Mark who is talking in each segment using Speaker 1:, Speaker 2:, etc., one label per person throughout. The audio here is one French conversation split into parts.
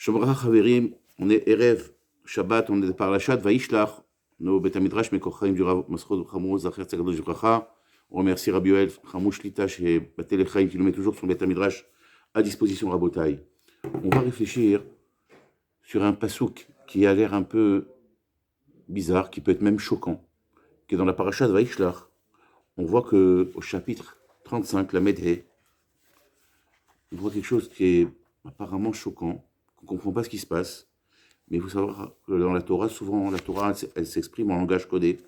Speaker 1: Shomra Chaverim, on est Erev, Shabbat, on est par la Shat, Vaishlach, nos Betamidrash, Mekochaim du Rav Masrod Chamou, Zacher Tzagadosh Juchacha. On remercie Rabbi Yoel, Chamou Shlitash et Batel Echaim qui nous met toujours son Betamidrash à disposition Rabotai. On va réfléchir sur un pasouk qui a l'air un peu bizarre, qui peut être même choquant, qui est dans la parasha de Vaishlach. On voit que au chapitre 35, la Medhe, on voit quelque chose qui est apparemment choquant, qu'on ne comprend pas ce qui se passe. Mais il faut savoir que dans la Torah, souvent, la Torah, elle s'exprime en langage codé,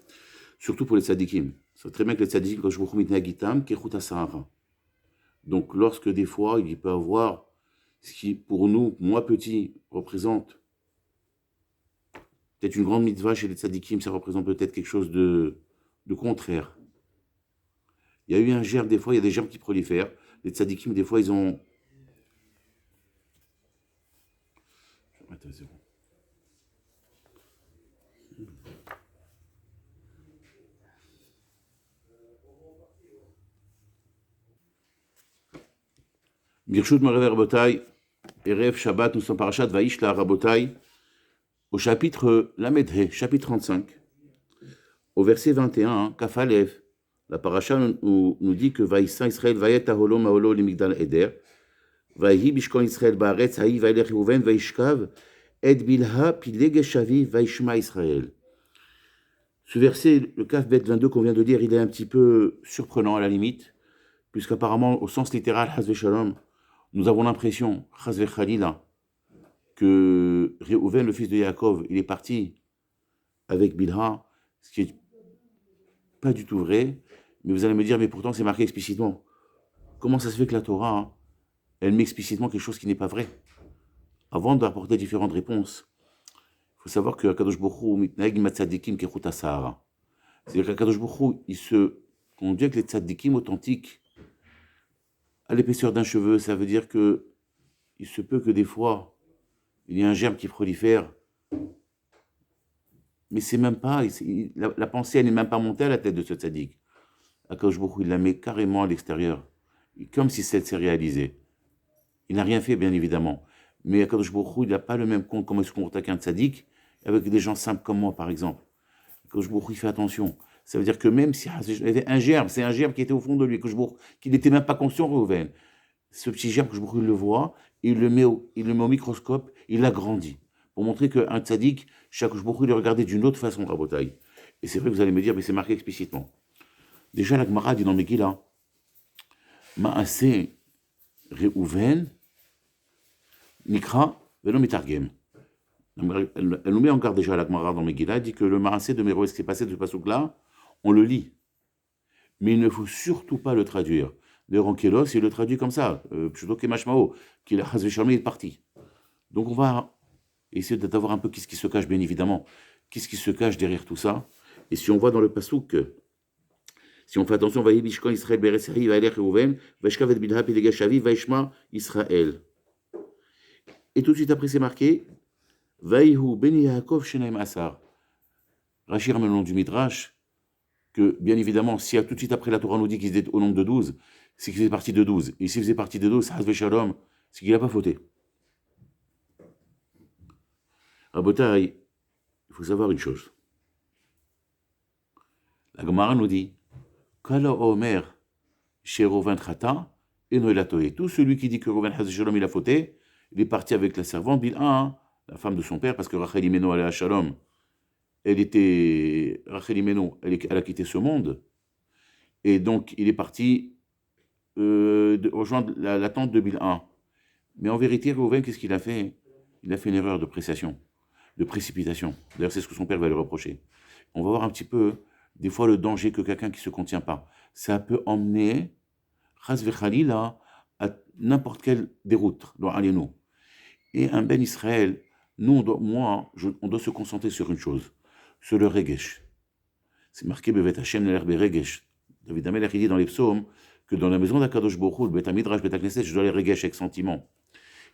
Speaker 1: surtout pour les tzadikim. C'est très bien que les tzadikim, quand je vous mitnagitam, kechut asahara. Donc, lorsque des fois, il peut y avoir ce qui, pour nous, moi petit, représente peut-être une grande mitzvah chez les tzadikim, ça représente peut-être quelque chose de contraire. Il y a eu un germe, des fois, il y a des germes qui prolifèrent. Les tzadikim, des fois, ils ont... Attends, c'est bon. Birshut Marever Rabotai, Erev Shabbat, nous sommes parashat Vaishla Rabotai, au chapitre Lamedhe, chapitre 35, au verset 21, Kafalev, la parasha nous dit que Vaïssa Israël Vayet Aholo Maolo Limigdal Eder, Vaïhi Bishkon Israël Baaretz, Haï Vaïlech Rouven, Vaishkav, Ed Bilha, Pilegeshavi, Vaishma Israël. Ce verset, le Kaf Bet 22 qu'on vient de lire, il est un petit peu surprenant à la limite, puisqu'apparemment, au sens littéral, Hazve Shalom, nous avons l'impression, Hazve Khalila, que Réhouven, le fils de Yaakov, il est parti avec Bilha, ce qui est pas du tout vrai, mais vous allez me dire, mais pourtant c'est marqué explicitement. Comment ça se fait que la Torah, elle met explicitement quelque chose qui n'est pas vrai? Avant d'apporter différentes réponses, il faut savoir que Akadosh Baruch Hu mitnaheg im tzadikim kechut hasahara. C'est-à-dire qu'Akadosh Baruch Hu, il se conduit avec les tzadikim authentiques à l'épaisseur d'un cheveu. Ça veut dire que il se peut que des fois, il y ait un germe qui prolifère, mais c'est même pas, la pensée, elle n'est même pas montée à la tête de ce tzaddik. Akadosh Baruch Hu, il la met carrément à l'extérieur, comme si ça s'est réalisé. Il n'a rien fait, bien évidemment. Mais Akadosh Baruch Hu, il n'a pas le même compte comme est-ce qu'on compte qu'un tzaddik, avec des gens simples comme moi, par exemple. Akadosh Baruch Hu, il fait attention. Ça veut dire que même s'il y avait un germe, c'est un germe qui était au fond de lui, Akadosh Baruch Hu, qu'il n'était même pas conscient, Réhouven. Ce petit germe, Akadosh Baruch Hu, il le voit, il le met au microscope, il l'agrandit, pour montrer qu'un tzaddik, chaque Baruch Hu, il le regardait d'une autre façon, Rabotai. Et c'est vrai que vous allez me dire, mais c'est marqué explicitement. Déjà, la Gemara dit dans Megillah, Ma'aseh Réhouven, Nikra, Velo Mitargem. Elle nous met en garde déjà à la Gemara dans Megillah, elle dit que le Ma'aseh de Méroé, ce qui est passé de ce pasouk-là, on le lit. Mais il ne faut surtout pas le traduire. D'ailleurs, en Kélos, il le traduit comme ça, Pshuto Kemashmao, qu'il a Hazve Shalom, il est parti. Donc on va essayer d'avoir un peu qu'est-ce qui se cache, bien évidemment. Qu'est-ce qui se cache derrière tout ça? Et si on voit dans le pasouk, si on fait attention, Vaïhi Bishkon Israël Beresahi, Vaïlech Reuven, Vaishkav et Bilha Pilegashavi, Vaishma Israël. Et tout de suite après, c'est marqué, Vaïhu Beni Yaakov Shenaim Asar. Rachir ramène le nom du Midrash, que bien évidemment, si tout de suite après la Torah nous dit qu'il était au nombre de 12, c'est qu'il faisait partie de 12. Et s'il faisait partie de 12, Hazve Shalom, c'est qu'il n'a pas fauté. Rabotai, il faut savoir une chose. La Gemara nous dit, Kala Omer, chez Rouven Chata, et Noélatoé. Tout celui qui dit que Rouven Hazve Shalom, il a fauté, il est parti avec la servante Bilha, la femme de son père, parce que Rachel Imeno allait à Shalom. Rachel Imeno, elle a quitté ce monde. Et donc, il est parti de rejoindre la tente de Bilha. Mais en vérité, Réhouven, qu'est-ce qu'il a fait? Il a fait une erreur de précipitation. D'ailleurs, c'est ce que son père va lui reprocher. On va voir un petit peu, des fois, le danger que quelqu'un qui ne se contient pas. Ça peut emmener, Chas v'chalila, à n'importe quelle déroute, dans Alieno. Et un Ben Israël, nous, on doit se concentrer sur une chose, sur le Regesh. C'est marqué Bevet Hashem l'herbe Regesh. David Amelech, il dit dans les psaumes que dans la maison d'Akadosh Baruch Hu, le Bet Midrash, Bet Knesset, je dois les Regesh avec sentiment.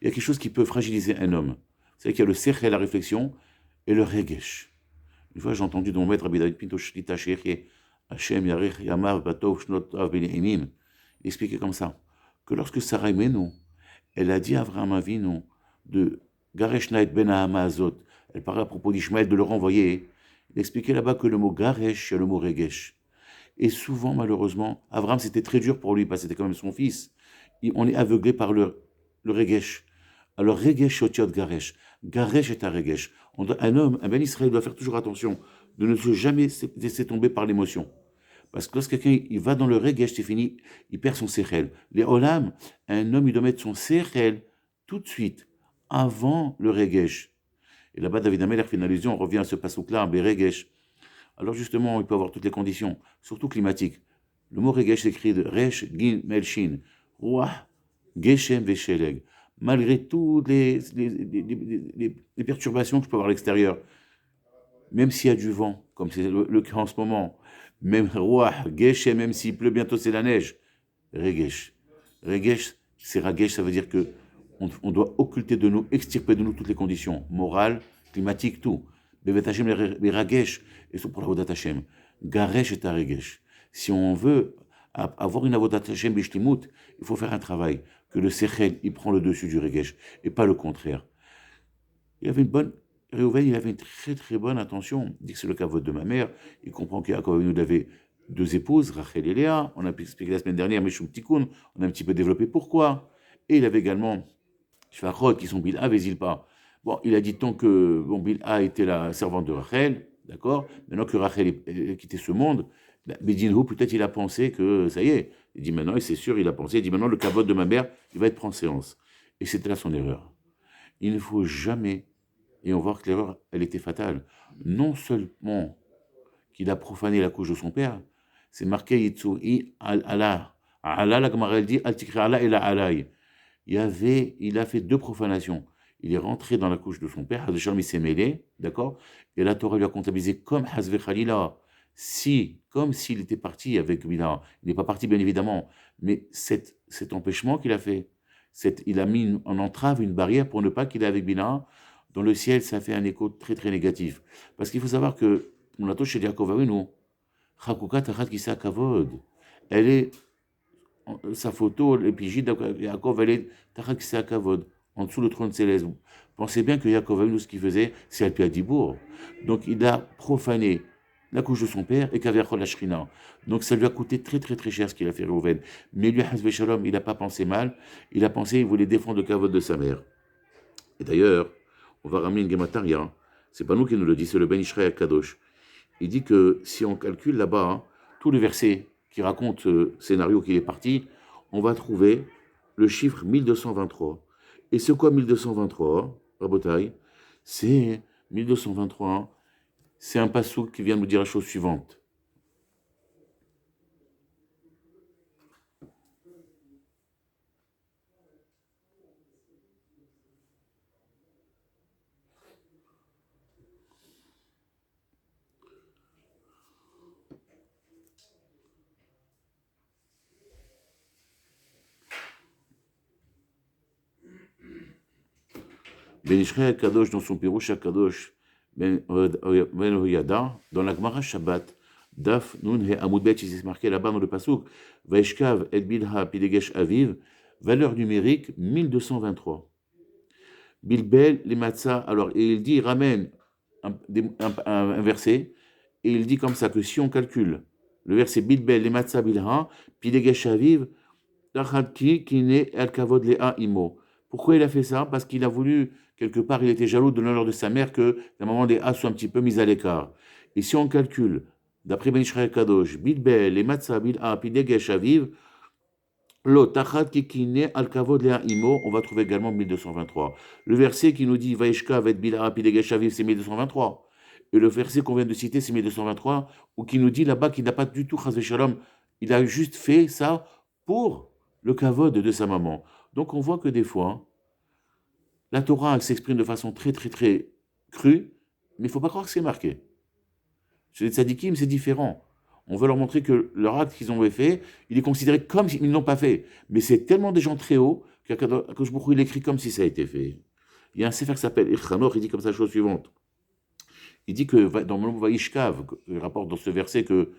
Speaker 1: Il y a quelque chose qui peut fragiliser un homme. C'est qu'il y a le Sechel, la réflexion, et le Regesh. Une fois, j'ai entendu de mon maître Rabbi David Pinto Shlita Sheikh Hashem Yarech Yamav Batov Shnot Av Benihimim. Il expliquait comme ça que lorsque Sarah Imenu, elle a dit à Avraham Avinu de Garesh Naet Ben Hamazot. Elle parlait à propos d'Ishmaël de le renvoyer. Il expliquait là-bas que le mot Garesh, c'est le mot Regesh. Et souvent, malheureusement, Avram, c'était très dur pour lui, parce que c'était quand même son fils. On est aveuglé par le Regesh. Alors, Regesh Otiot Garesh. Garesh est un Regesh. Un homme, un Ben Israël doit faire toujours attention de ne se jamais laisser tomber par l'émotion. Parce que lorsque quelqu'un il va dans le Regesh, c'est fini, il perd son Sechel. Les Olam, un homme, il doit mettre son Sechel tout de suite, avant le Regesh. Et là-bas, David Ameller fait une allusion, on revient à ce passouk-là, Beregesh. Alors justement, il peut avoir toutes les conditions, surtout climatiques. Le mot Regesh s'écrit de Resh, Gin, Melchin, Roi, Geshem, Vesheleg. Malgré toutes les perturbations que je peux avoir à l'extérieur, même s'il y a du vent, comme c'est le cas en ce moment, même Roi, Geshem, même s'il pleut, bientôt c'est la neige, Regesh. Regesh, c'est Ragesh, ça veut dire que on doit occulter de nous, extirper de nous toutes les conditions, morales, climatiques, tout. Bevet Hashem, les Ragesh, et c'est pour la Avodat Hashem. Garesh est un Regesh. Si on veut avoir une Avodat Hashem bishlimut, il faut faire un travail, que le Sechel, il prend le dessus du Regesh, et pas le contraire. Il avait une bonne, Réhouven, il avait une très très bonne intention. Il dit que c'est le kavod de ma mère. Il comprend qu'Yaakov Avinu avait deux épouses, Rachel et Léa. On a expliqué la semaine dernière, Meshum Tikkun. On a un petit peu développé pourquoi. Et il avait également Shvachot, qui sont Bilha et Zilpa. Bon, il a dit tant que Bilha était la servante de Rachel, d'accord. Maintenant que Rachel a quitté ce monde, Bedinhu, peut-être il a pensé que ça y est. Il dit maintenant, et c'est sûr, il a pensé, il dit maintenant le kavod de ma mère, il va être pris en séance. Et c'était là son erreur. Il ne faut jamais. Et on voit que l'erreur, elle était fatale. Non seulement qu'il a profané la couche de son père, c'est marqué Yitsu'i al-Allah. Allah, la Gemara elle dit, al-tikri Allah et la alay. Il a fait deux profanations. Il est rentré dans la couche de son père, Hazvechalom, il s'est mêlé, d'accord. Et la Torah lui a comptabilisé comme Hazve Khalila. Comme s'il était parti avec Bila. Il n'est pas parti, bien évidemment. Mais cet empêchement qu'il a fait, il a mis en entrave, une barrière pour ne pas qu'il ait avec Bila. Dans le ciel, ça fait un écho très très négatif. Parce qu'il faut savoir que, on a touché Yaakov Avinu, Chakukat Achat Kisa Kavod. Elle est, sa photo, l'épigie de Yaakov, elle est Tachat Kisa Kavod, en dessous du trône céleste. Pensez bien que Yaakov Avinu, ce qu'il faisait, c'est Alpi Adibour. Donc il a profané la couche de son père et Kaverchol la Shrina. Donc ça lui a coûté très très très cher ce qu'il a fait Reuven. Mais lui, Hazve Shalom, il n'a pas pensé mal. Il a pensé, il voulait défendre le Kavod de sa mère. Et d'ailleurs, on va ramener une Gemataria, c'est pas nous qui nous le dit, c'est le Ben Ishraï Kadosh. Il dit que si on calcule là-bas, tous les versets qui racontent ce scénario qu'il est parti, on va trouver le chiffre 1223. Et c'est quoi 1223, Rabotai? C'est 1223, c'est un passouk qui vient nous dire la chose suivante. Ben Ishraï Kadosh, dans son Pirouche Kadosh, Ben Oyada, dans la Gemara Shabbat, Daf Nun He Amoudbet, il s'est marqué là-bas dans le Passouk, Vaishkav Et Bilha Pidegesh Aviv, valeur numérique 1223. Bilbel, les matzah, alors, et il dit, il ramène un verset, et il dit comme ça que si on calcule le verset Bilbel, les matzah Bilha, Pidegesh Aviv, Tachadki, Kine, El Kavod Lea Imo. Pourquoi il a fait ça? Parce qu'il a voulu, quelque part, il était jaloux de l'honneur de sa mère que la maman des A soit un petit peu mise à l'écart. Et si on calcule, d'après Ben Ishraï Kadosh, Bilbel, les Matzah, Bilha, Pidegesh Aviv, Lo Tachat Kikine Al Kavod Lea Imo, on va trouver également 1223. Le verset qui nous dit Vaishka Vet Bilha, Pidegesh Aviv, c'est 1223. Et le verset qu'on vient de citer, c'est 1223, ou qui nous dit là-bas qu'il n'a pas du tout Chazé Shalom, il a juste fait ça pour le kavod de sa maman. Donc on voit que des fois, la Torah, elle s'exprime de façon très très très crue, mais il ne faut pas croire que c'est marqué. Chez les tzadikim, c'est différent. On veut leur montrer que leur acte qu'ils ont fait, il est considéré comme s'ils ne l'ont pas fait. Mais c'est tellement des gens très hauts que il écrit comme si ça a été fait. Il y a un sefer qui s'appelle Ichanor, il dit comme ça la chose suivante. Il dit que dans le mot Vaishkav, il rapporte dans ce verset que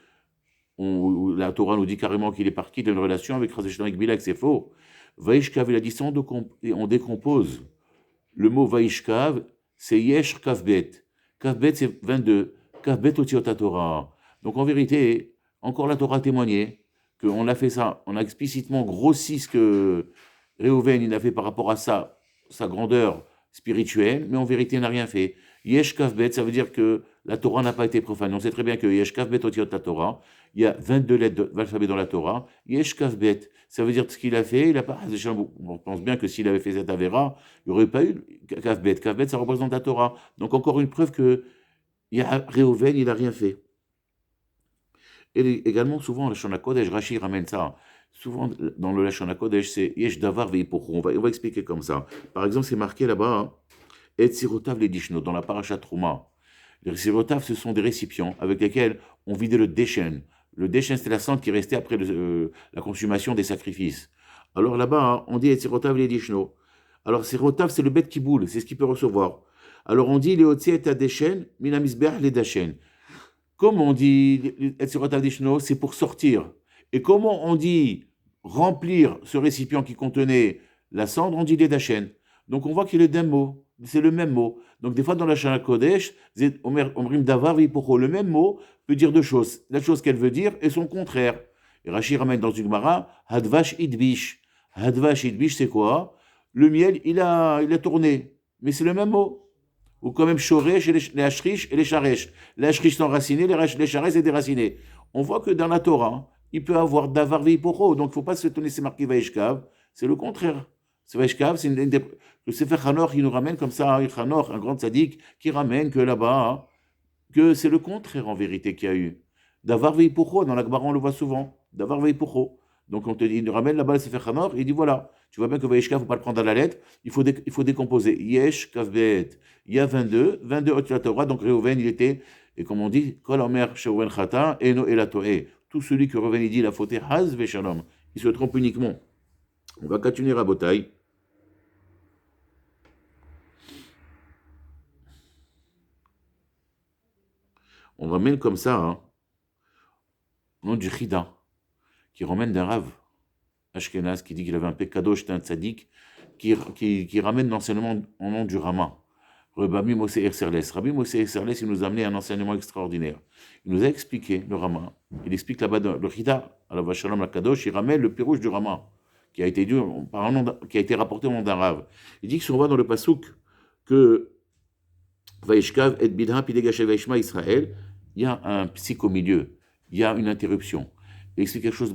Speaker 1: la Torah nous dit carrément qu'il est parti d'une relation avec Razéchan avec Bilak, c'est faux. Vaishkav, il a dit ça, on décompose Le mot Vaishkav, c'est Yesh Kavbet. Kavbet, c'est 22. Kavbet Otiot Torah. Donc en vérité, encore la Torah a témoigné qu'on a fait ça. On a explicitement grossi ce que Réhouven il a fait par rapport à ça, sa grandeur spirituelle, mais en vérité, il n'a rien fait. Yesh Kavbet, ça veut dire que la Torah n'a pas été profane. On sait très bien que Yesh Kavbet Otiot Torah, il y a 22 lettres de l'alphabet dans la Torah. Yesh Kavbet, ça veut dire que ce qu'il a fait, il a pas. On pense bien que s'il avait fait cette Avera, il n'y aurait pas eu Kavbet. Kavbet, ça représente la Torah. Donc encore une preuve que Réhouven, il n'a rien fait. Et également, souvent, le Lashon HaKodesh, Rashi ramène ça. Souvent, dans le Lashon HaKodesh, c'est Yesh Davar Veipocho. On va expliquer comme ça. Par exemple, c'est marqué là-bas, Et Sirotav les Dishno, dans la Parashat Trouma. Les Sirotav, ce sont des récipients avec lesquels on vidait le Deshen. Le Deshen, c'était la cendre qui restait après la consommation des sacrifices. Alors là-bas, on dit Et Sirotav les Dishno. Alors, Sirotav, c'est le bête qui boule, c'est ce qu'il peut recevoir. Alors, on dit Leotzi et Adeshen, Minamisber les Dashen. Comme on dit, c'est pour sortir. Et comment on dit remplir ce récipient qui contenait la cendre, on dit les dachen. Donc on voit qu'il est d'un mot, c'est le même mot. Donc des fois dans la Shana Kodesh, omrim davar v'ipocho, le même mot peut dire deux choses. La chose qu'elle veut dire et son contraire. Et Rashi ramène dans une Gemara, hadvash idbish. Hadvash idbish, c'est quoi? Le miel, il a tourné. Mais c'est le même mot. Ou quand même Shoresh et les Hashrish et les Sharesh. Les Hashrish sont racinés, les Sharesh sont déracinés. On voit que dans la Torah, il peut avoir Davar Veipocho, donc il ne faut pas se tenir, c'est marqué Vaishkav, c'est le contraire. C'est Vaishkav, c'est le Sefer Hanor qui nous ramène comme ça, Hanor, un grand tzaddik, qui ramène que là-bas, que c'est le contraire en vérité qu'il y a eu. Davar Veipocho, dans la Gemara on le voit souvent, Davar Veipocho. Donc il nous ramène là-bas le Sefer Hanor, il dit voilà, tu vois bien que Vaishkav, il ne faut pas le prendre à la lettre, il faut décomposer. Yesh Kavbet. Il y a 22 autres la Torah, donc Réhouven, il était, et comme on dit, Kol Omer Sheuven Chata, Eno Elatoe. Tout celui que Réhouven, il dit, il a fauté, Haz Veshalom. Il se trompe uniquement. On va continuer à Botaï. On ramène comme ça, hein, au nom du Chida, qui ramène d'un Rav Ashkenaz, qui dit qu'il avait un Pekadosh, un tzaddik, qui ramène l'enseignement au nom du Rama. Rabbi Moshe Erserles. Rabbi Moshe Erserles, il nous a amené un enseignement extraordinaire. Il nous a expliqué le Rama. Il explique là-bas le Chida, à la Vachalom la Kadosh, il ramène le pirouge du Rama, qui a été rapporté au nom d'un Rav. Il dit que si on voit dans le Passouk que Vaishkav et Bidha Pidegashe Vaishma Israël, il y a un psychomilieu, il y a une interruption. Il explique quelque chose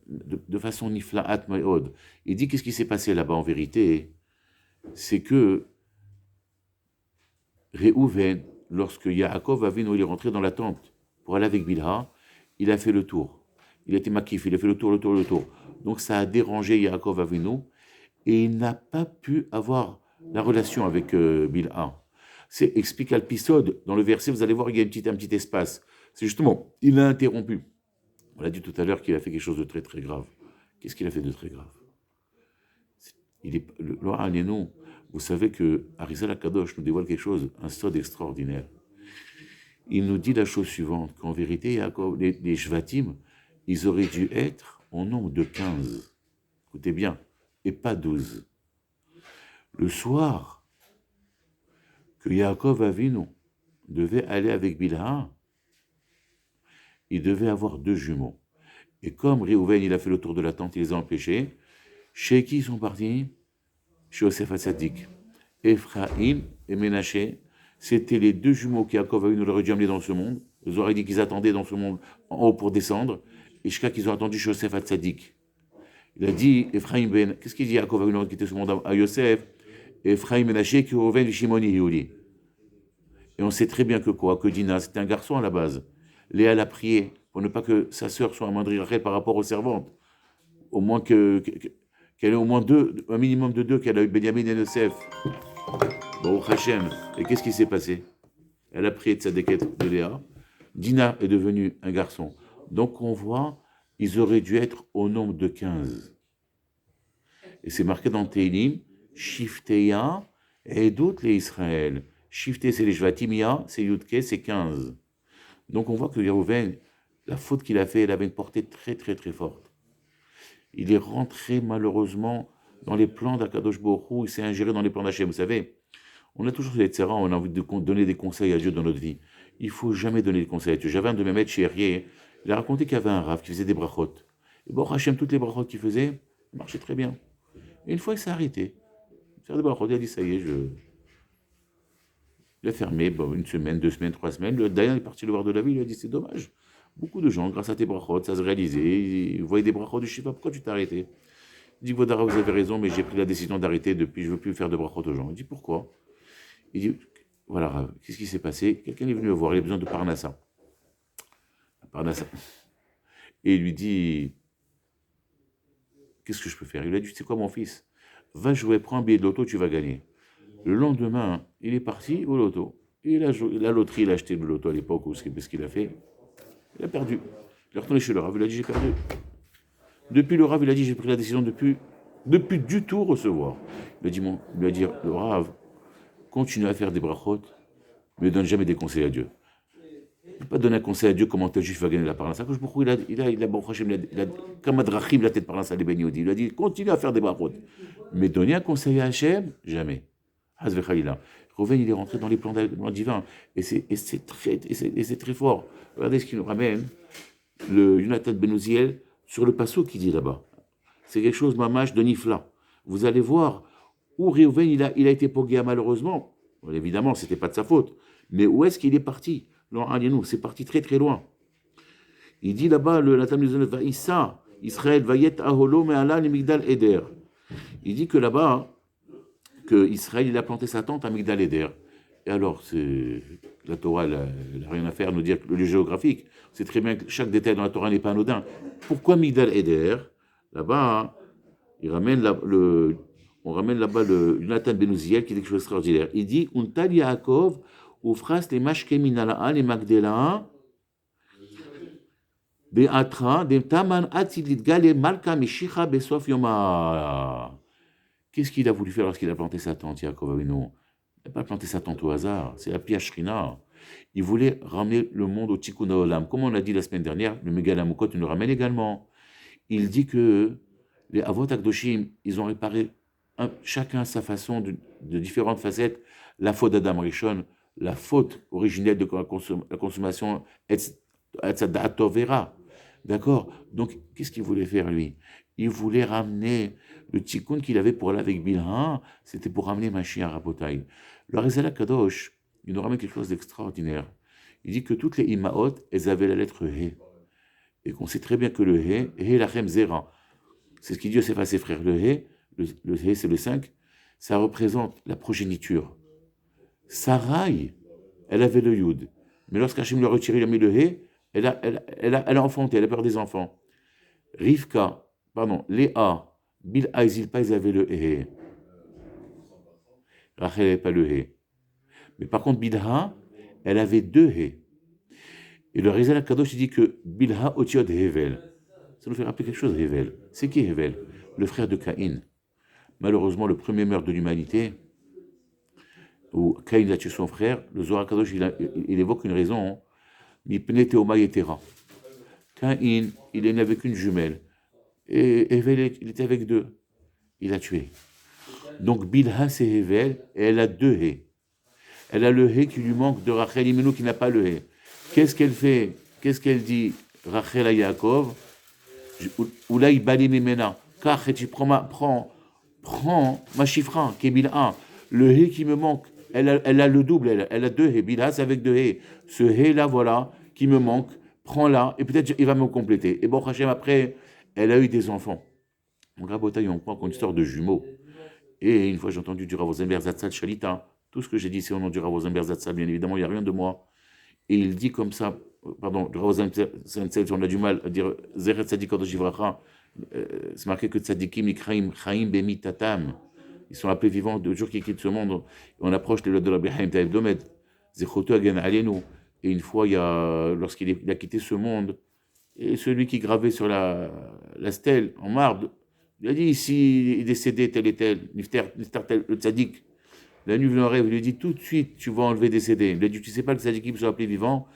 Speaker 1: de façon nifla'at ma'od. Il dit qu'est-ce qui s'est passé là-bas en vérité, c'est que Réhouven, lorsque Yaakov Avinu il est rentré dans la tente pour aller avec Bilha, il a fait le tour. Il a été makif, il a fait le tour. Donc ça a dérangé Yaakov Avinu et il n'a pas pu avoir la relation avec Bilha. C'est explique Alpisode, dans le verset, vous allez voir, il y a un petit espace. C'est justement, il a interrompu. On l'a dit tout à l'heure qu'il a fait quelque chose de très très grave. Qu'est-ce qu'il a fait de très grave? Vous savez que Arizal HaKadosh nous dévoile quelque chose, un sod extraordinaire. Il nous dit la chose suivante, qu'en vérité, les Shvatim, ils auraient dû être en nombre de 15. Écoutez bien, et pas 12. Le soir, que Yaakov Avinu devait aller avec Bilha, il devait avoir 2 jumeaux. Et comme Réhouven, il a fait le tour de la tente, il les a empêchés, chez qui ils sont partis? Chez Yosef Hatzadik. Ephraim et Ménaché, c'était les 2 jumeaux qui Yaakov Avinu leur a dû amener dans ce monde. Ils auraient dit qu'ils attendaient dans ce monde en haut pour descendre. Et jusqu'à qu'ils ont attendu chez Yosef Hatzadik. Il a dit, Ephraim ben, qu'est-ce qu'il dit Yaakov Avinu qui était ce monde à Yosef? Ephraim Ménaché qui Réhouven Shimoni Hiouli. Et on sait très bien que quoi? Que Dina, c'était un garçon à la base. Léa l'a prié pour ne pas que sa sœur soit amoindrie Rachel par rapport aux servantes. Au moins qu'elle ait au moins 2, un minimum de 2, qu'elle a eu Benjamin et Yosef. Bon, Hachem. Et qu'est-ce qui s'est passé? Elle a prié de sa déquête de Léa. Dina est devenu un garçon. Donc on voit, ils auraient dû être au nombre de 15. Et c'est marqué dans Teilim, Shifteya et d'autres les Israël. Shifté, c'est les Jvatimia, c'est Yudke, c'est 15. Donc on voit que Réhouven, la faute qu'il a fait, elle avait une portée très très très forte. Il est rentré malheureusement dans les plans d'Akadosh Baruch Hu, il s'est ingéré dans les plans d'Hachem. Vous savez, on a toujours cette serrans, on a envie de donner des conseils à Dieu dans notre vie. Il ne faut jamais donner des conseils à Dieu. J'avais un de mes maîtres chez Herrier, il a raconté qu'il y avait un rave qui faisait des brachot. Et bon, Hachem, toutes les brachot qu'il faisait, marchaient très bien. Et une fois, il s'est arrêté. Faire des brachot, il a dit, ça y est, il a fermé une semaine, 2 semaines, 3 semaines. Le Dayan est parti le voir de la ville, il a dit, c'est dommage. Beaucoup de gens, grâce à tes brachot, ça se réalisait. Ils voyaient des brachot du Shiva, pourquoi tu t'es arrêté? Il dit, Vodara, vous avez raison, mais j'ai pris la décision d'arrêter depuis, je ne veux plus faire de brachot aux gens. Il dit, pourquoi? Il dit, voilà, Rav, qu'est-ce qui s'est passé? Quelqu'un est venu me voir, il a besoin de Parnassa. Parnassa. Et il lui dit, qu'est-ce que je peux faire? Il lui a dit, tu sais quoi, mon fils? Va jouer, prends un billet de loto, tu vas gagner. Le lendemain, il est parti au loto. Et la loterie, il a acheté le loto à l'époque, ou ce qu'il a fait. Il a perdu. Il est retourné chez le Rav, il a dit, j'ai perdu. Depuis le Rav, il a dit, j'ai pris la décision depuis du tout recevoir. Il lui a dit, le Rav, continue à faire des brachot, mais ne donne jamais des conseils à Dieu. Ne pas donner un conseil à Dieu comment tel juif va gagner la parnassa. Il a comme Adrachim, la tête parnassa les Beni Odi. Il a dit, continue à faire des brachot. Mais donner un conseil à Hachem, jamais. Hazvechaïla. Rouven, il est rentré dans les plans divins. Et c'est très fort. Regardez ce qu'il nous ramène, le Yonatan Ben Uziel, sur le passo qui dit là-bas. C'est quelque chose, mamash, de Nifla. Vous allez voir où Rouven, il a été pogué malheureusement. Bon, évidemment, ce n'était pas de sa faute. Mais où est-ce qu'il est parti? C'est parti très très loin. Il dit là-bas, le Natan Ben Uziel, Vaïssa, Israël, Vayet Aholo, Me'ala, Migdal Eder. Il dit que là-bas, que Israël, il a planté sa tente à Migdal Eder. Et alors, la Torah, elle n'a rien à faire à nous dire que le lieu géographique. C'est très bien que chaque détail dans la Torah n'est pas anodin. Pourquoi Migdal Eder? Là-bas, on ramène là-bas le Jonathan Ben Uziel qui dit quelque chose d'extraordinaire. Il dit, Untal Yaakov, Ufras les Mashke Minala'a, les Magdela, Be'atra, de Taman Atzilit Gale, Malka Meshicha, Besof Yoma. Qu'est-ce qu'il a voulu faire lorsqu'il a planté sa tente, Yaakov Avinu? Il n'a pas planté sa tente au hasard, c'est la Pia Shrina. Il voulait ramener le monde au Tikkun Olam. Comme on l'a dit la semaine dernière, le Megalamukot nous ramène également. Il dit que les Avot Akdoshim, ils ont réparé chacun à sa façon, de différentes facettes, la faute d'Adam Rishon, la faute originelle de la consommation, Etzadatov. D'accord? Donc, qu'est-ce qu'il voulait faire, lui? Il voulait ramener le tikkun qu'il avait pour aller avec Bilha, c'était pour ramener Mashiach Rabotai. Le Rezala Kadosh, il nous ramène quelque chose d'extraordinaire. Il dit que toutes les Imaot, elles avaient la lettre He. Et qu'on sait très bien que le He Lachem Zera. C'est ce qu'il dit à ses frères. Le He, c'est le 5, ça représente la progéniture. Sarai, elle avait le Yud. Mais lorsqu'Hachem lui a retiré, il a mis le He, elle a enfanté, elle a peur des enfants. Léa, Bilha et Zilpa, ils avaient le He. Rachel n'avait pas le He. Mais par contre, Bilha, elle avait 2 He. Et le Rizal Kadosh dit que Bilha otiot Hevel. Ça nous fait rappeler quelque chose, Hevel. C'est qui Hevel? Le frère de Caïn. Malheureusement, le premier meurtre de l'humanité, où Caïn a tué son frère, le Zohar Kadosh, il évoque une raison. Mipne Teoma Yetera. Caïn, il est né avec une jumelle. Et Hevel, il était avec 2. Il a tué. Donc Bilha, c'est Hevel, et elle a 2 He. Elle a le He qui lui manque de Rachel Imenu qui n'a pas le He. Qu'est-ce qu'elle fait? Qu'est-ce qu'elle dit, Rachel à Yaakov? Oulaï Bali Mimena. Car tu prends ma chifra, qui est Bilha. Le He qui me manque, elle a le double, elle a 2 He. Bilha, c'est avec 2 He. Ce He là, voilà, qui me manque, prends-la, et peut-être il va me compléter. Et bon, Hachem, après, elle a eu des enfants. Mon Rabotaï, on prend une histoire de jumeaux. Et une fois, j'ai entendu du Rav Rosenberg Zatzal Shalita. Tout ce que j'ai dit, c'est au nom du Rav Rosenberg Zatzal. Bien évidemment, il n'y a rien de moi. Et il dit comme ça, pardon, le Rav Rosenberg Zatzal, on a du mal à dire Zeret Tzadik Kadosh Yivracha. C'est marqué que Tzadikim Ikraim Chaim Bemi Tatam. Ils sont appelés vivants de jours qui quittent ce monde. Et on approche les lois de la B'Haim Taïb Domed. Zechoto Agen Alenu. Et une fois, lorsqu'il a quitté ce monde, et celui qui gravait sur la stèle en marbre, il a dit, ici, il est décédé tel et tel, Nifter tel, le tzaddik. La nuit, le rêve, il lui a dit, tout de suite, tu vas enlever décédé. Il lui a dit, tu ne sais pas que tzaddikim sont appelés vivants.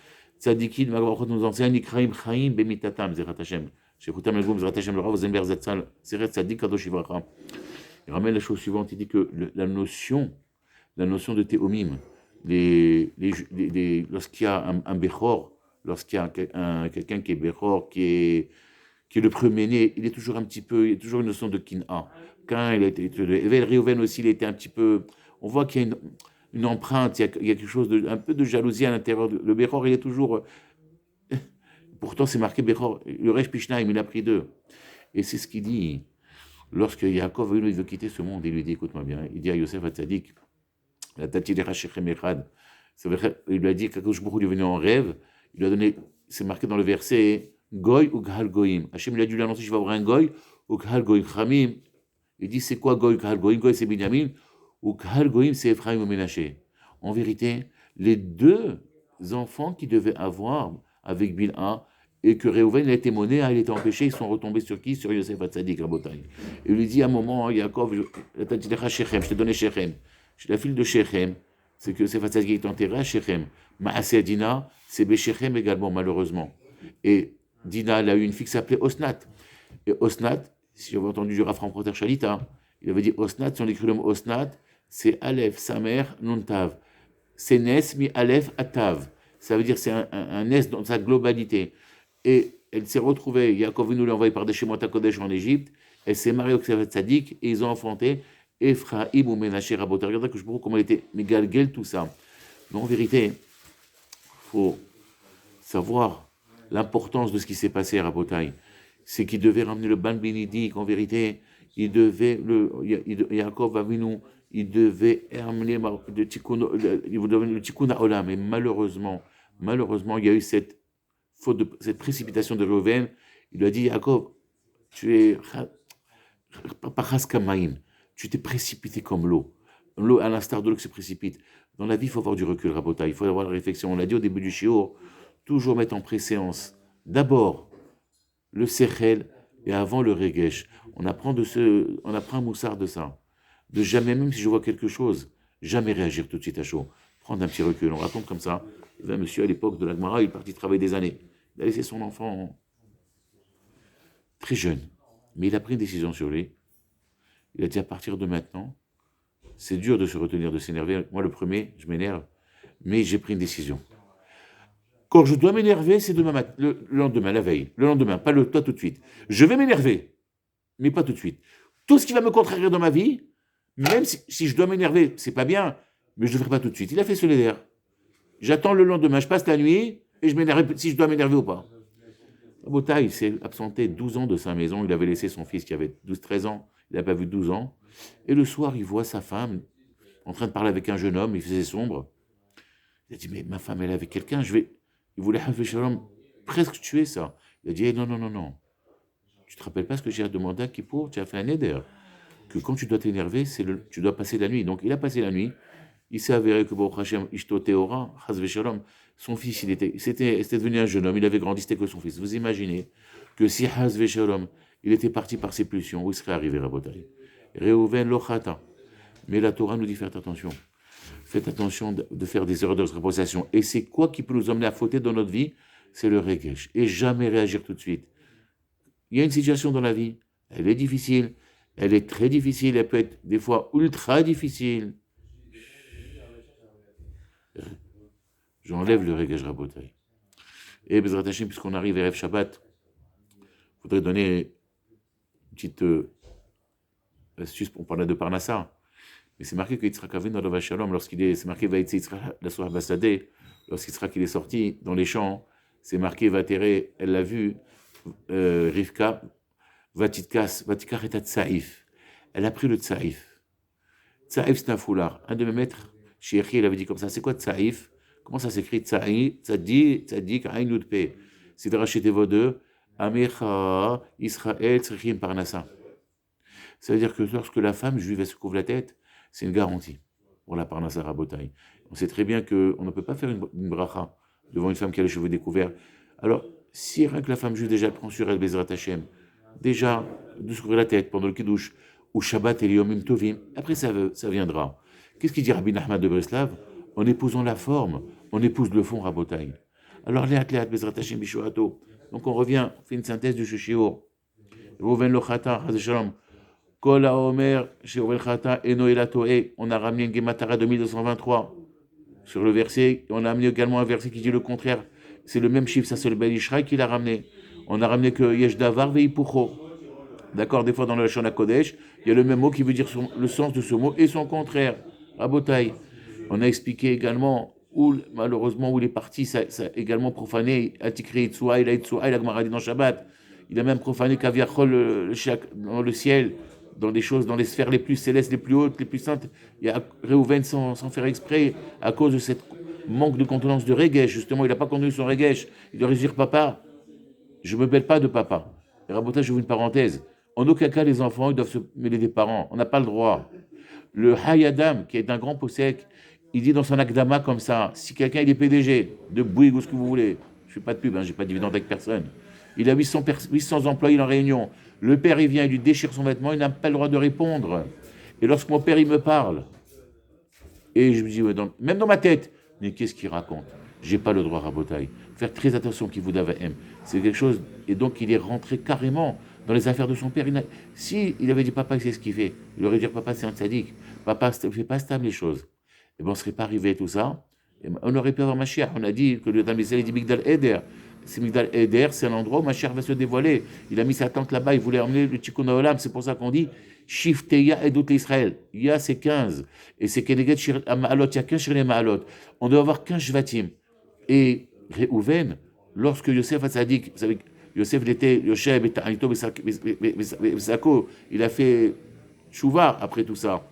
Speaker 1: Tzaddikim, nous enseigne, Ikraim, Chaim, Bemitatam, Zerat Hashem. Shekutam, El Goum, Zerat Hashem, le Rav Zember Zatzal, Zeret Tzaddik, Kadosh Ivracha. Il ramène la chose suivante, il dit que la notion de théomime, lorsqu'il y a un Bechor, lorsqu'il y a quelqu'un qui est Bechor, qui est le premier-né, il y a toujours une notion de Kin'a. Quand il était, Réhouven aussi, il était un petit peu, on voit qu'il y a une empreinte, il y a quelque chose un peu de jalousie à l'intérieur. Le Bechor, il est toujours, pourtant c'est marqué Bechor, le Resh Pishnaim, il a pris deux. Et c'est ce qu'il dit, lorsque Yaakov, il veut quitter ce monde, il lui dit, écoute-moi bien, il dit à Yosef Hatzadik, la tati de Hashechem Echad, il lui a dit qu'Akadosh Baruch Hu est venu en rêve, il lui a donné, c'est marqué dans le verset, Goy ou Ghal Goyim. Hachem il a dû lui annoncer, je vais avoir un Goy ou Ghal Goyim. Khamim, il dit, c'est quoi Goy ou Ghal Goyim? Goy c'est Binyamin, ou Ghal Goyim c'est Ephraim ou Ménaché. En vérité, les deux enfants qu'il devait avoir avec Bilha, et que Réhouven a été monnaie, il était empêché, ils sont retombés sur qui? Sur Yosef Hatzadik, Rabotai. Il lui dit à un moment, Yaakov, je t'ai donné Shechem. Je suis la fille de Shechem, c'est que Yosef Hatzadik est enterré à Shechem. Maaseh Dina, c'est Béchechem également, malheureusement. Et Dina, elle a eu une fille qui s'appelait Osnat. Et Osnat, si j'avais entendu du Rav Francoter Shalita, il avait dit Osnat, si on écrit le mot Osnat, c'est Aleph, sa mère, Nuntav. C'est Nes, mi Aleph, Atav. Ça veut dire c'est un Nes dans sa globalité. Et elle s'est retrouvée, Yaakov nous l'a envoyé par des Shemot HaKodesh en Égypte, elle s'est mariée au Ksefet Tzadik, et ils ont enfanté Ephraim ou Ménaché Rabot. Regardez que je vois comment elle était mégalguel, tout ça. Mais en vérité, il faut savoir l'importance de ce qui s'est passé à Rabotai. C'est qu'il devait ramener le Ban Bénédicte, en vérité, Yaakov Avinu, il devait ramener le Tikkun Olam. Mais malheureusement, il y a eu cette précipitation de Reuven. Il lui a dit, Yaakov, tu es tu t'es précipité comme l'eau. L'eau, à l'instar de l'eau qui se précipite. Dans la vie, il faut avoir du recul, Rabotai. Il faut avoir la réflexion. On l'a dit au début du shiur, toujours mettre en préséance d'abord le sechel et avant le regesh. On apprend un moussard de ça. De jamais, même si je vois quelque chose, jamais réagir tout de suite à chaud. Prendre un petit recul. On raconte comme ça. Il y avait un monsieur à l'époque de la Gemara, il est parti travailler des années. Il a laissé son enfant très jeune. Mais il a pris une décision sur lui. Il a dit à partir de maintenant, c'est dur de se retenir, de s'énerver. Moi, le premier, je m'énerve. Mais j'ai pris une décision. Quand je dois m'énerver, c'est demain matin, le lendemain, la veille. Le lendemain, pas toi tout de suite. Je vais m'énerver, mais pas tout de suite. Tout ce qui va me contrarier dans ma vie, même si je dois m'énerver, c'est pas bien, mais je ne le ferai pas tout de suite. Il a fait solidaire. J'attends le lendemain, je passe la nuit et je m'énerve si je dois m'énerver ou pas. Bota, il s'est absenté 12 ans de sa maison. Il avait laissé son fils qui avait 12-13 ans. Il n'a pas vu 12 ans. Et le soir, il voit sa femme en train de parler avec un jeune homme. Il faisait sombre. Il a dit, mais ma femme, elle est avec quelqu'un. Il voulait presque tuer ça. Il a dit, non, non, non, non. Tu te rappelles pas ce que j'ai demandé à Kippour? Tu as fait un éder. Que quand tu dois t'énerver, tu dois passer la nuit. Donc, il a passé la nuit. Il s'est avéré que Baruch Hashem, Ishto Teora, Chaz Veshalom, son fils, c'était devenu un jeune homme, il avait grandi, c'était que son fils. Vous imaginez que si Chaz Veshalom, il était parti par ses pulsions, où il serait arrivé, Rabotai? Reuven Lochata. Mais la Torah nous dit faites attention. Faites attention de faire des erreurs de reposation. Et c'est quoi qui peut nous emmener à fauter dans notre vie? C'est le regesh. Et jamais réagir tout de suite. Il y a une situation dans la vie, elle est difficile, elle est très difficile, elle peut être des fois ultra difficile. J'enlève le regesh Rabotai. Et Bezrat Hashem, puisqu'on arrive à Erev Shabbat, il faudrait donner une petite astuce pour parler de Parnassa. Mais c'est marqué que Yitzhak Avinu dans le Shalom, c'est marqué Vaïtse Yitzhak la soirée Bassadeh, lorsqu'Yitzhak il est sorti dans les champs, c'est marqué Vatere, elle l'a vu, Rivka, Vatikar et Tsaïf. Elle a pris le Tsaïf. Tsaïf, c'est un foulard. Un de mes maîtres, Shiechi, il avait dit comme ça, c'est quoi Tsaïf? Comment ça s'écrit? Tsaïf, Tzadik, Aïn Yudpe. C'est de racheter vos deux, Amecha, Israël, Tzrichim, Parnassa. Ça veut dire que lorsque la femme juive se couvre la tête, c'est une garantie pour la Parnassa Rabotai. On sait très bien qu'on ne peut pas faire une bracha devant une femme qui a les cheveux découverts. Alors, si rien que la femme juive déjà prend sur elle Bezrat Hashem, déjà de se couvrir la tête pendant le kiddush, ou Shabbat et Yomim Tovim, après ça viendra. Qu'est-ce qu'il dit Rabbi Nachman de Breslav? En épousant la forme, on épouse le fond Rabotai. Alors, Léat Bezrat Hashem Bishoato. Donc on revient, on fait une synthèse du Shishio. Reuven Lochata, Hazeshalom. Kol haomer she'ovel chata eno ela to'e. On a ramené une Gematara 2223 sur le verset. On a amené également un verset qui dit le contraire. C'est le même chiffre, ça c'est le Ben Ishraï qui l'a ramené. On a ramené que Yesh Davar Veipucho. D'accord, des fois dans le Lashon HaKodesh, il y a le même mot qui veut dire le sens de ce mot et son contraire. Rabotai. On a expliqué également où, malheureusement, où il est parti, ça a également profané Atikri Itzua, il a Itzua, il a Gemara dit dans Shabbat. Il a même profané Kaviachol dans le ciel, dans des choses, dans les sphères les plus célestes, les plus hautes, les plus saintes. Il y a Réhouven sans faire exprès, à cause de cette manque de contenance de Regesh. Justement, il n'a pas contenu son Regesh. Il doit dire papa, je ne me mêle pas de papa. Et Rabotai, je vous une parenthèse. En aucun cas, les enfants ils doivent se mêler des parents. On n'a pas le droit. Le Hayadam, qui est un grand possèque, il dit dans son Akdama comme ça, si quelqu'un il est PDG de Bouygues ou ce que vous voulez, je ne fais pas de pub, je n'ai pas de dividende avec personne, il a 800 employés en réunion, le père il vient, il lui déchire son vêtement, il n'a pas le droit de répondre. Et lorsque mon père il me parle, et je me dis, ouais, même dans ma tête, mais qu'est-ce qu'il raconte? J'ai pas le droit à Botaï. Faire très attention qui vous aime. C'est quelque chose, et donc il est rentré carrément dans les affaires de son père. Si il avait dit papa, c'est ce qu'il fait, il aurait dit papa, c'est un tzaddik, papa, ne fait pas stable les choses. Et bien on ne serait pas arrivé à tout ça. Et on aurait pu avoir Mashiach. On a dit que le Damisel dit Migdal Eder. C'est Migdal Eder, c'est l'endroit où Mashiach va se dévoiler. Il a mis sa tente là-bas, il voulait emmener le Tikkun Olam. C'est pour ça qu'on dit Shifteya et doute Israël. Il y a ces 15. Et c'est Keneget Shir Ma'alot. Il y a 15 Shir Ma'alot. On doit avoir 15 Shvatim. Et Réhouven, lorsque Yosef Hatzadik, vous savez, Yosef il était Yoshev et Ta'anito Besako, il a fait Tchouva après tout ça.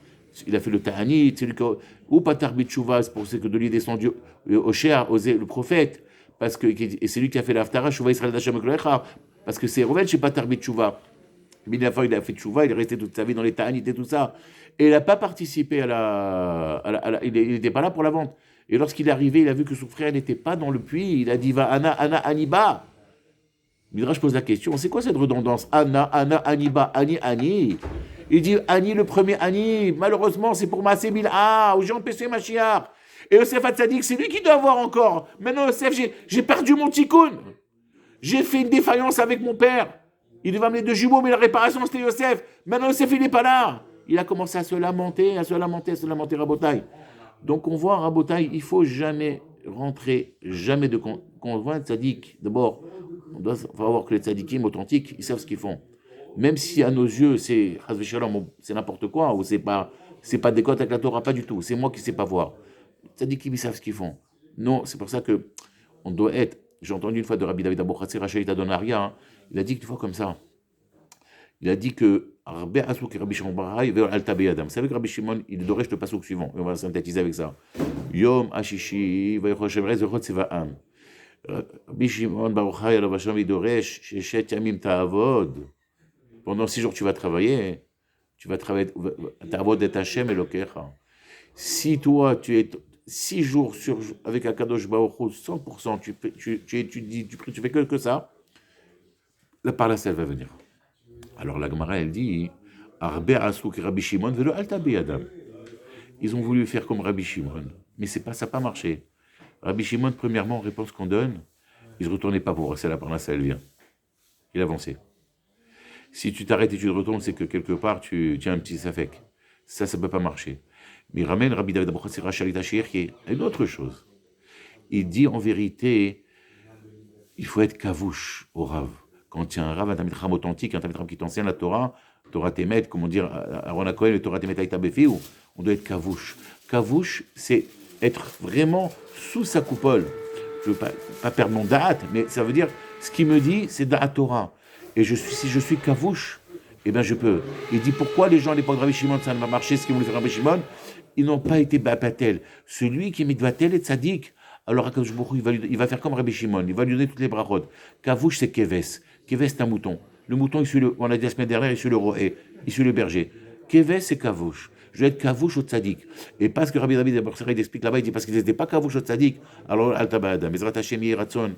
Speaker 1: Il a fait le Ta'anit, ou Patar Bitchouva, c'est pour ça que de lui est descendu Osher, le prophète, parce que, et c'est lui qui a fait l'Aftara, Chouva Israël d'Hachem Ekloecha, parce que c'est Rouven chez Patar Bitchouva. Mais il a fait Tchouva, il est resté toute sa vie dans les Ta'anit et tout ça. Et il n'a pas participé il n'était pas là pour la vente. Et lorsqu'il est arrivé, il a vu que son frère n'était pas dans le puits, il a dit, va Anna, Aniba. Midrash pose la question, c'est quoi cette redondance? Anna, Aniba, Ani. Il dit, Ani, le premier Ani, malheureusement, c'est pour Maaseh Bilha, où j'ai empêché Mashiach. Et Yosef Hatzadik, c'est lui qui doit avoir encore. Maintenant, Yosef, j'ai perdu mon tikkun. J'ai fait une défaillance avec mon père. Il devait amener 2 jumeaux, mais la réparation, c'était Yosef. Maintenant, Yosef, il n'est pas là. Il a commencé à se lamenter, Rabotai. Donc, on voit, Rabotai, il ne faut jamais rentrer, jamais de convaincre Tzadik. D'abord, on doit voir que les tzadikim authentiques, ils savent ce qu'ils font. Même si à nos yeux, c'est n'importe quoi, ou c'est pas décote avec la Torah, pas du tout. C'est moi qui ne sais pas voir. Tzadikim, ils savent ce qu'ils font. Non, c'est pour ça que on doit être. J'ai entendu une fois de Rabbi David Abou Khatsir Rachel Adonaria, il a dit une fois comme ça. Il a dit que Rabbi Assouk et Rabbi Shimon Baraï veulent Altabé Adam. Vous savez que Rabbi Shimon, il dorait le passouk suivant. Et on va synthétiser avec ça. Yom Ashishi, Vayochoshem Rez, Zechot Seva'am. Rabbi Shimon Baruchai, Rabbi Shimon Vidoresh, Sheshet Yamim Ta'avod. Pendant 6 jours, tu vas travailler. Ta'avod et Hashem Elokecha. Si toi, tu es 6 jours avec Akadosh Baruch Hu, 100%, tu étudies, tu fais que ça, la parole, elle va venir. Alors la Gemara, elle dit, Arbe Asuk et Rabbi Shimon velo Altabi Adam. Ils ont voulu faire comme Rabbi Shimon, mais ça n'a pas marché. Rabbi Shimon, premièrement, réponse qu'on donne, il ne se retournait pas pour voir si la parole, elle vient. Il avançait. Si tu t'arrêtes et tu te retournes, c'est que quelque part, tu as un petit safek. Ça ne peut pas marcher. Mais il ramène Rabbi David Abou Khatsir Rachel Tachir qui est une autre chose. Il dit en vérité, il faut être kavouche au Rav. Quand il y a un Rav, un Talmid Chacham authentique, un Talmid Chacham qui t'enseigne la Torah Temet, comment dire, Aaron HaKohen, le Torah Temet Aïta Befiou, on doit être kavouche. Kavouche, c'est être vraiment sous sa coupole. Je ne veux pas perdre mon da'at, mais ça veut dire, ce qu'il me dit, c'est da'at Torah. Et si je suis kavouche, eh bien je peux. Il dit, pourquoi les gens à l'époque de Rabbi Shimon, ça ne va marcher, ce qu'ils voulaient faire Rabbi Shimon, ils n'ont pas été bapatel. Celui qui est mitvatel est tzaddik. Alors Akadosh Baruch Hu, il va faire comme Rabbi Shimon, il va lui donner toutes les brachot. Kavouche, c'est keves. Keves, c'est un mouton. Le mouton, on a dit la semaine dernière, il suit le roé, il suit le berger. Keves, c'est kavouche. Je vais être kavouche au tzaddik. Et parce que Rabbi David il explique là-bas, il dit parce qu'ils n'étaient pas kavouche au tzaddik, alors Altabada, Bezrat Hashem Yiratzon,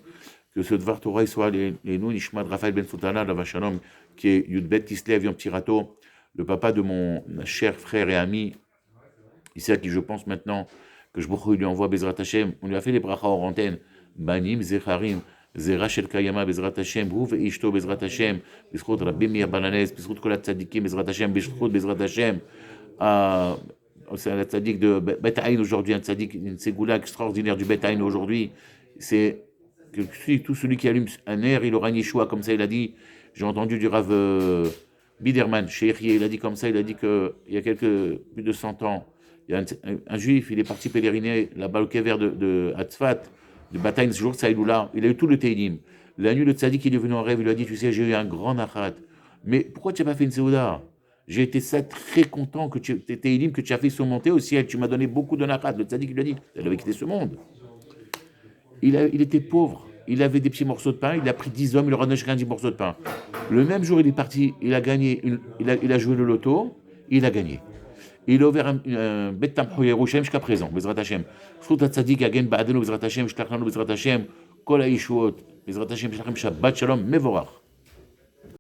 Speaker 1: que ce Dvar Torah soit les nous, Nishmat Raphaël Ben Sultana, la Vachalom, qui est Yudbet Kislev Yom Tirato, le papa de mon cher frère et ami, ici à qui je pense maintenant, que je lui envoie Bezrat Hashem, on lui a fait les brachas en antenne, Banim, Zecharim, זרע של קיימא בעזרת השם, הוא ואשתו בעזרת השם, בזכות רבים מהבננס, בזכות כל הצדיקים בעזרת השם, בזכות בעזרת השם, c'est un tzaddik de Bet Aïn aujourd'hui, un tzaddik, une ségoula extraordinaire du Bet Aïn aujourd'hui, c'est que tout celui qui allume un air, il aura une Yeshua, comme ça il a dit. J'ai entendu du Rav Biderman, chez Erie, il a dit comme ça, il a dit qu'il y a plus de 100 ans, il y a un juif, il est parti pèleriner là-bas au Kever de Hatzfat, de bataille ce jour de Saïloula, il a eu tout le Teilim. La nuit, le tzaddik, il est venu en rêve, il lui a dit, tu sais, j'ai eu un grand nachat, mais pourquoi tu n'as pas fait une séouda? J'ai été très content que tes Teilim, que tu as fait surmonter au ciel, tu m'as donné beaucoup de nachat. Le tzaddik, il lui a dit, elle avait quitté ce monde. Il était pauvre, il avait des petits morceaux de pain, il a pris 10 hommes, il leur a donné chacun 10 morceaux de pain. Le même jour, il est parti, il a gagné, il a joué le loto, il a gagné. Il a ouvert un Bet Tamcho Yerushalayim jusqu'à présent, Bezrat Hashem. Zchut HaTzadik Yagen Ba'adenu Bezrat Hashem, Shlach Lanu Bezrat Hashem, Kol HaYeshuot, Bezrat Hashem, Shlachem Shabbat Shalom, Mevorach.